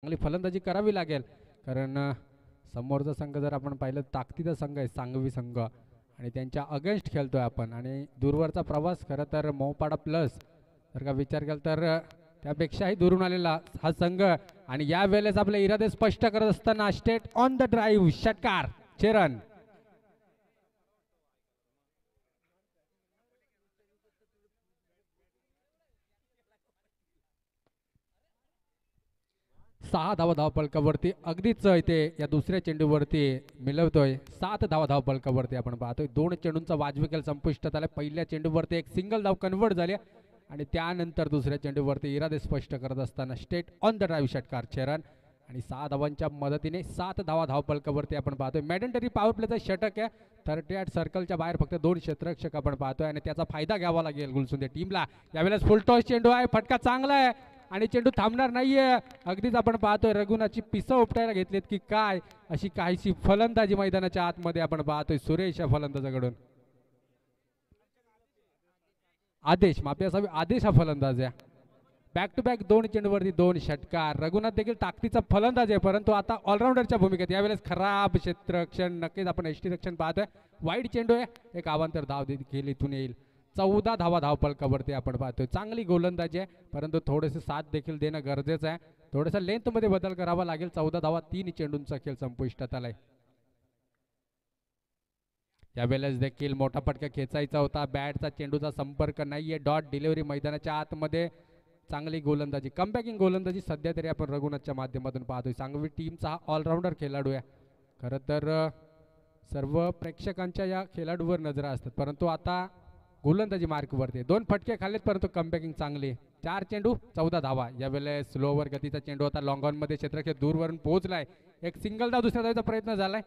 चांगली फलंदाजी करावी लागेल, कारण समोरचा संघ जर आपण पाहिलं ताकदीचा संघ आहे सांगवी संघ, आणि त्यांच्या अगेन्स्ट खेळतोय आपण. आणि दूरवरचा प्रवास खरं तर मोहपाडा प्लस जर का विचार केला तर त्यापेक्षाही दुरून आलेला हा संघ. आणि या वेळेस आपले इरादे स्पष्ट करत असताना स्टेट ऑन द ड्राईव्ह षटकार चेरन. सहा धावा धावपलकावरती अगदीच इथे या दुसऱ्या चेंडूवरती मिळवतोय. 7 धावा धावपलकावरती आपण पाहतोय. 2 चेंडूंचा वाजवी खेळ संपुष्टात आला. पहिल्या चेंडूवरती एक सिंगल धाव कन्वर्ट झाली आणि त्यानंतर दुसऱ्या चेंडूवरती इरादे स्पष्ट करत असताना स्टेट ऑन द ड्राईव्ह षटकार चरण. आणि 6 धावांच्या मदतीने 7 धावा धावपलकावरती आपण पाहतोय. मॅडेंटरी पॉवर प्लेचं षटक आहे. 38 सर्कलच्या बाहेर फक्त 2 क्षेत्ररक्षक आपण पाहतोय आणि त्याचा फायदा घ्यावा लागेल गुलसुंदे टीमला. यावेळेस फुल टॉस चेंडू आहे, फटका चांगला आहे आणि चेंडू थांबणार नाहीये. अगदीच आपण पाहतोय रघुनाथची पिसं उपटायला घेतलीत की काय अशी काहीशी फलंदाजी मैदानाच्या आतमध्ये आपण पाहतोय सुरेश या फलंदाजाकडून. आदेश माफी असावी, आदेश हा फलंदाज आहे. बॅक टू बॅक 2 चेंडूवरती 2 षटकार. रघुनाथ देखील ताकदीचा फलंदाज आहे, परंतु आता ऑलराऊंडरच्या भूमिकेत यावेळेस खराब क्षेत्ररक्षण. नक्कीच आपण एष्टी रक्षण पाहतोय. वाईट चेंडू आहे, एक अवांतर धाव देखील इथून येईल. 14 धावा धावपलकावरती आपण पाहतोय. चांगली गोलंदाजी आहे, परंतु थोडेसे साथ देखील देणं गरजेचं आहे. थोडासा लेंथ मध्ये बदल करावा लागेल. 14 धावा 3 चेंडूंचा खेळ संपुष्टात आलाय. यावेळेस देखील मोठा फटका खेचायचा होता. बॅटचा चेंडूचा संपर्क नाहीये. डॉट डिलिव्हरी मैदानाच्या आतमध्ये. चांगली गोलंदाजी, कमबॅकिंग गोलंदाजी सध्या तरी आपण रघुनाथच्या माध्यमातून पाहतोय. सांगवी टीमचा हा ऑलराऊंडर खेळाडू आहे. खरं तर सर्व प्रेक्षकांच्या या खेळाडूवर नजरा असतात, परंतु आता गोलंदाजी मार्कवरती 2 फटके खाल्लेत, परंतु कमबॅकिंग चांगली. 4 चेंडू 14 धावा. यावेळेस स्लोवर गतीचा चेंडू होता. लॉंग ऑन मध्ये क्षेत्ररक्षक दूरवरून पोहोचलाय. एक सिंगल धाव दुसऱ्या धावेचा प्रयत्न झालाय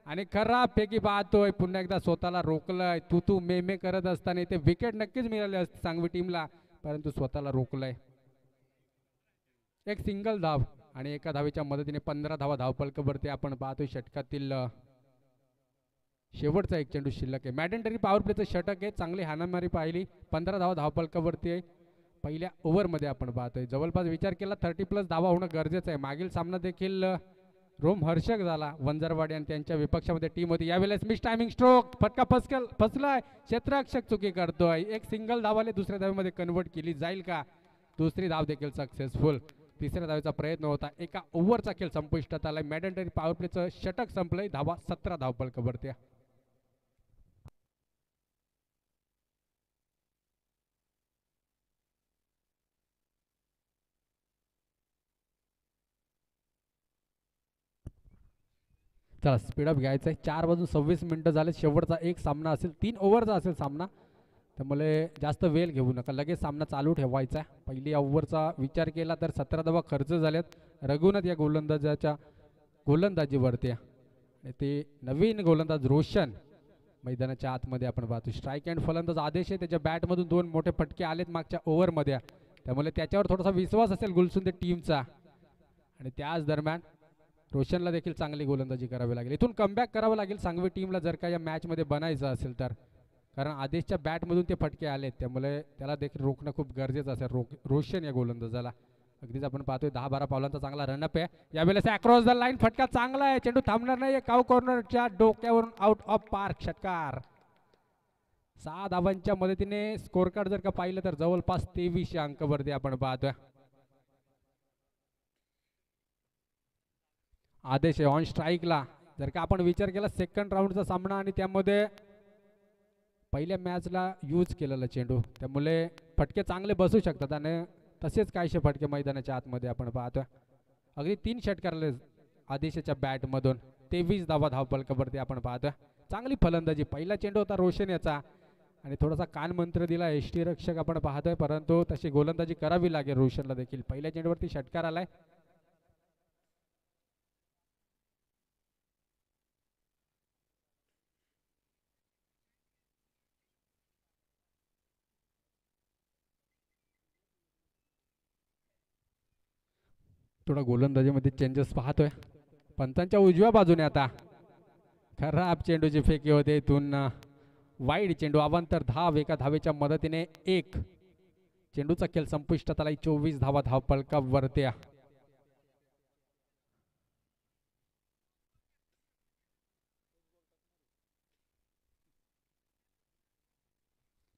आणि खराब फेकी पाहतोय. पुन्हा एकदा स्वतःला रोखलंय. तू मे मे करत असताना इथे विकेट नक्कीच मिळाली असते सांगवी टीमला, परंतु स्वतःला रोखलंय. एक सिंगल धाव आणि एका धावेच्या मदतीने 15 धावा धावपलकावरती आपण पाहतोय. षटकातील शेवटचा एक चेंडू शिल्लक आहे. मॅडेंटरी पॉवर प्लेचं षटक आहे. चांगली हाणामारी पाहिली. 15 धावा धावपलकावरती आहे पहिल्या ओव्हरमध्ये आपण पाहतोय. जवळपास विचार केला 30+ धावा होणं गरजेचं आहे. मागील सामना देखील रोमहर्षक झाला. वंजारवाडी आणि त्यांच्या विपक्षामध्ये टीम होती. यावेळेस मिस टायमिंग स्ट्रोक, फटका फसलाय. क्षेत्ररक्षक चुकी करतोय. एक सिंगल धावाले दुसऱ्या धावेमध्ये कन्वर्ट केली जाईल का? दुसरी धाव देखील सक्सेसफुल. तिसऱ्या धावेचा प्रयत्न होता. एका ओव्हरचा खेळ संपुष्टात आलाय. मॅडेंटरी पॉवर प्लेचं षटक संपलंय. धावा 17 धावपलकावरती. चला स्पीडअप घ्यायचं आहे. 4:26 झाले. शेवटचा एक सामना असेल, 3 ओव्हरचा असेल सामना, त्यामुळे जास्त वेळ घेऊ नका. लगेच सामना चालू ठेवायचा आहे. पहिली ओव्हरचा विचार केला तर 17 धावा खर्च झाल्यात रघुनाथ या गोलंदाजाच्या गोलंदाजीवरती. आणि ते नवीन गोलंदाज रोशन मैदानाच्या आतमध्ये आपण पाहतो. स्ट्राईक अँड फलंदाज आदेश आहे. त्याच्या बॅटमधून 2 मोठे फटके आलेत मागच्या ओव्हरमध्ये, त्यामुळे त्याच्यावर थोडासा विश्वास असेल गुलसुंदे टीमचा. आणि त्याच दरम्यान रोशनला देखील चांगली गोलंदाजी करावी लागेल. इथून कमबॅक करावं लागेल सांगवी टीमला जर का या मॅचमध्ये बनायचं असेल तर, कारण आदेशच्या बॅटमधून ते फटके आलेत, त्यामुळे त्याला देखील रोखणं खूप गरजेचं असेल रोशन या गोलंदाजाला. अगदीच आपण पाहतोय 10-12 पावलांचा चांगला रनअप आहे. यावेळेस अक्रॉस द लाईन फटका चांगला आहे. चेंडू थांबणार नाही. काव कॉर्नरच्या डोक्यावरून आउट ऑफ पार्क षटकार. 6 धावांच्या मदतीने स्कोर कार्ड जर का पाहिलं तर जवळपास 2300 अंकावरती आपण पाहतोय. आदेश आहे ऑन स्ट्राईकला. जर का आपण विचार केला सेकंड राऊंडचा सामना आणि त्यामध्ये पहिल्या मॅचला यूज केलेला चेंडू, त्यामुळे फटके चांगले बसू शकतात आणि तसेच काहीशे फटके मैदानाच्या आतमध्ये आपण पाहतोय. अगदी 3 षटकार आदेशाच्या बॅटमधून. 23 धावा धावपलकावरती आपण पाहतोय. चांगली फलंदाजी. पहिला चेंडू होता रोशन याचा आणि थोडासा कान मंत्र दिला एष्टी रक्षक आपण पाहतोय, परंतु तशी गोलंदाजी करावी लागेल रोशनला देखील. पहिल्या चेंडूवरती षटकार आलाय. थोडा गोलंदाजीमध्ये चेंजेस पाहतोय. पंचांच्या उजव्या बाजूने आता खराब चेंडूची फेकी होते. इथून वाईड चेंडू. अवांतर धाव. एका धावेच्या मदतीने एक चेंडूचा खेळ संपुष्टात आला. 24 धावा धावपलकावरती.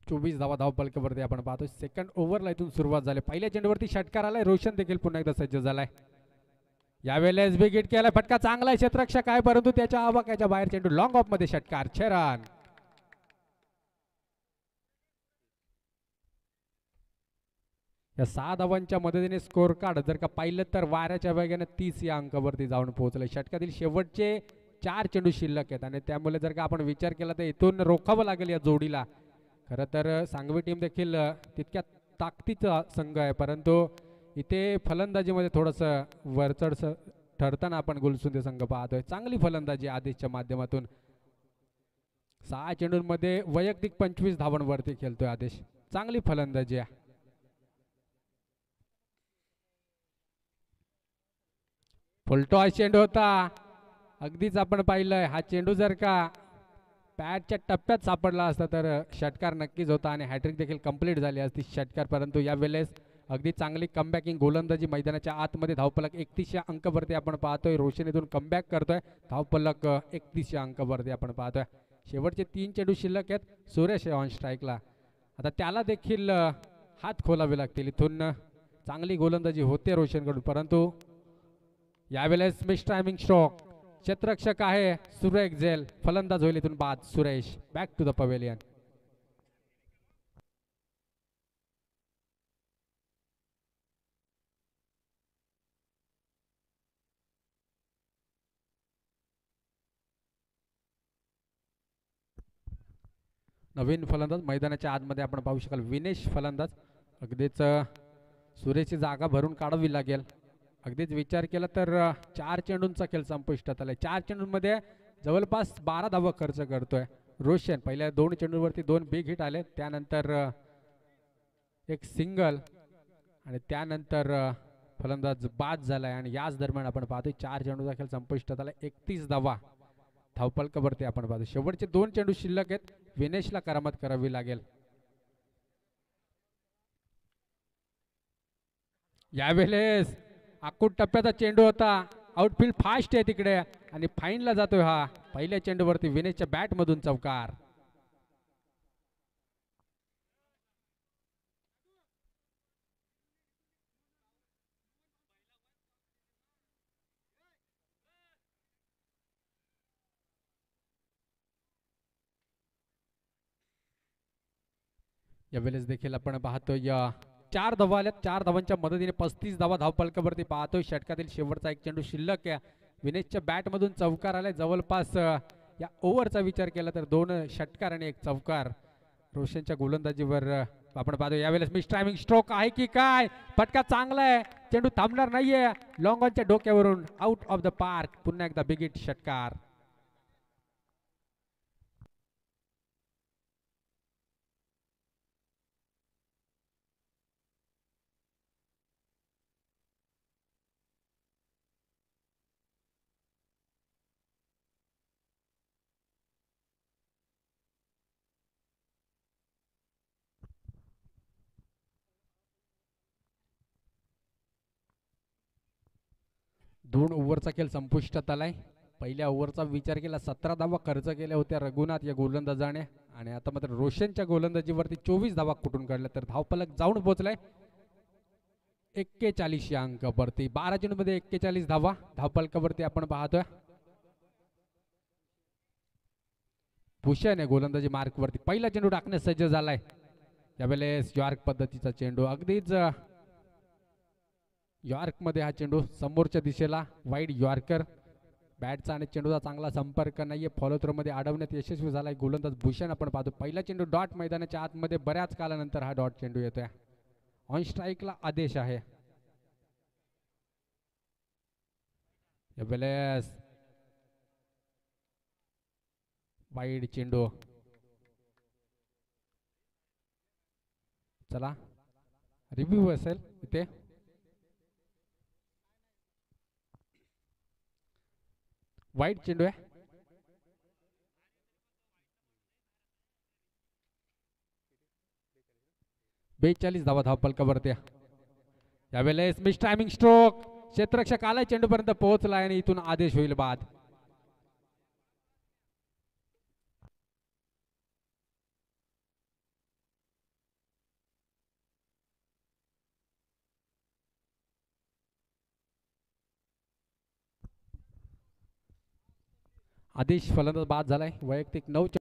24 धावा धावपलकावरती आपण पाहतो. सेकंड ओव्हरला इथून सुरुवात झाली. पहिल्या चेंडूवरती षटकार आलाय. रोशन देखील पुन्हा एकदा सज्ज झालाय. यावेळेस विकेट केलाय. फटका चांगला आहे. क्षेत्ररक्षक आहे परंतु त्याच्या आवाक्याच्या बाहेर चेंडू लॉंग ऑफ मध्ये षटकार. 6 रन. या 6 धावांच्या मदतीने स्कोर कार्ड जर का पाहिलं तर वाऱ्याच्या वेगाने 30 या अंकावरती जाऊन पोहोचले. षटकातील शेवटचे 4 चेंडू शिल्लक आहेत आणि त्यामुळे जर का आपण विचार केला तर इथून रोखावं लागेल या जोडीला. खरं तर सांगवी टीम देखील तितक्या ताकदीचा संघ आहे परंतु इथे फलंदाजीमध्ये थोडंसं वरचढ ठरताना आपण गुलसुंदे संघ पाहतोय. चांगली फलंदाजी आदेशच्या माध्यमातून. 6 चेंडूंमध्ये वैयक्तिक 25 धावांवरती खेळतोय आदेश. चांगली फलंदाजी आहे. फुलटो हा चेंडू होता. अगदीच आपण पाहिलंय हा चेंडू जर का पॅडच्या टप्प्यात सापडला असता तर षटकार नक्कीच होता आणि हॅट्रिक देखील कंप्लीट झाली असती षटकार. परंतु यावेळेस अगदी चांगली कमबॅकिंग गोलंदाजी. मैदानाच्या आतमध्ये धावफलक 31 अंकावरती आपण पाहतोय. रोशन इथून कमबॅक करतोय. धावफलक 31 अंकावरती आपण पाहतोय. शेवटचे 3 चेंडू शिल्लक आहेत. सुरेश ऑन स्ट्राईकला. आता त्याला देखील हात खोलावे लागतील. इथून चांगली गोलंदाजी होते रोशनकडून परंतु यावेळेस मिस टायमिंग स्ट्रोक. क्षेत्ररक्षक आहे सुरेख झेल. फलंदाज होईल इथून बाद. Suresh back to the pavilion. नवीन फलंदाज मैदानाच्या आतमध्ये आपण पाहू शकाल. विनेश फलंदाज. अगदीच सुरेशची जागा भरून काढावी लागेल. अगदीच विचार केला तर 4 चेंडूंचा खेळ संपुष्टात आलाय. 4 चेंडूंमध्ये जवळपास 12 धावा खर्च करतोय रोशन. पहिल्या 2 चेंडूवरती 2 बिग हिट आले. त्यानंतर एक सिंगल आणि त्यानंतर फलंदाज बाद झालाय आणि याच दरम्यान आपण पाहतोय 4 चेंडूचा खेळ संपुष्टात आलाय. 31 धावा धावपलकावरती आपण पाहतो. शेवटचे 2 चेंडू शिल्लक आहेत. विनेशला करामत करावी लागेल. यावेळेस आखूड टप्प्याचा चेंडू होता. आउटफील्ड फास्ट आहे तिकडे आणि फाईनला जातोय हा. पहिल्या चेंडूवरती विनेशच्या बॅट मधून चौकार. यावेळेस देखील आपण पाहतोय 4 धावा आल्यात. 4 धावांच्या मदतीने 35 धावा धावपलकावरती पाहतोय. षटकातील शेवटचा 1 चेंडू शिल्लक आहे. विनेशच्या बॅट मधून चौकार आलाय. जवळपास या ओव्हरचा विचार केला तर 2 षटकार आणि 1 चौकार. रोशनच्या गोलंदाजीवर आपण पाहतो. यावेळेस मिस टायमिंग स्ट्रोक आहे की काय. फटका चांगला आहे. चेंडू थांबणार नाहीये. लॉंग ऑनच्या डोक्यावरून आउट ऑफ द पार्क. पुन्हा एकदा बिग हिट षटकार. दोन ओव्हरचा खेळ संपुष्टात आलाय. पहिल्या ओव्हरचा विचार केला 17 धावा खर्च केल्या होत्या रघुनाथ या गोलंदाजाने आणि आता मात्र रोशनच्या गोलंदाजीवरती 24 धावा कुठून काढल्या तर धावफलक जाऊन पोहोचलाय 41 या अंकावरती. 12 चेंडूमध्ये 41 धावा धावफलकावरती आपण पाहतोय. भूषण आहे गोलंदाजी मार्कवरती. पहिला चेंडू टाकण्यास सज्ज झालाय. यावेळेस यॉर्क पद्धतीचा चेंडू. अगदीच यॉर्क मध्ये हा चेंडू समोरच्या दिशेला वाईड यॉर्कर. बॅटचा आणि चेंडूचा चांगला संपर्क नाहीये. फॉलो थ्रो मध्ये अडवण्यात यशस्वी झालाय गोलंदाज भूषण. आपण पाहतो पहिला चेंडू डॉट. मैदानाच्या आतमध्ये बऱ्याच कालानंतर हा डॉट चेंडू येतोय. ऑन स्ट्राईकला आदेश आहे. यावेळेस वाईड चेंडू. चला रिव्ह्यू असेल इथे. वाईड चेंडू आहे. बेचाळीस धावा धावपलकावरती. यावेळेस मिस टायमिंग स्ट्रोक. क्षेत्ररक्षक आलाय चेंडू पर्यंत पोहोचलाय आणि इथून आदेश होईल बाद. आदेश फलंदाज बाद झालाय वैयक्तिक 9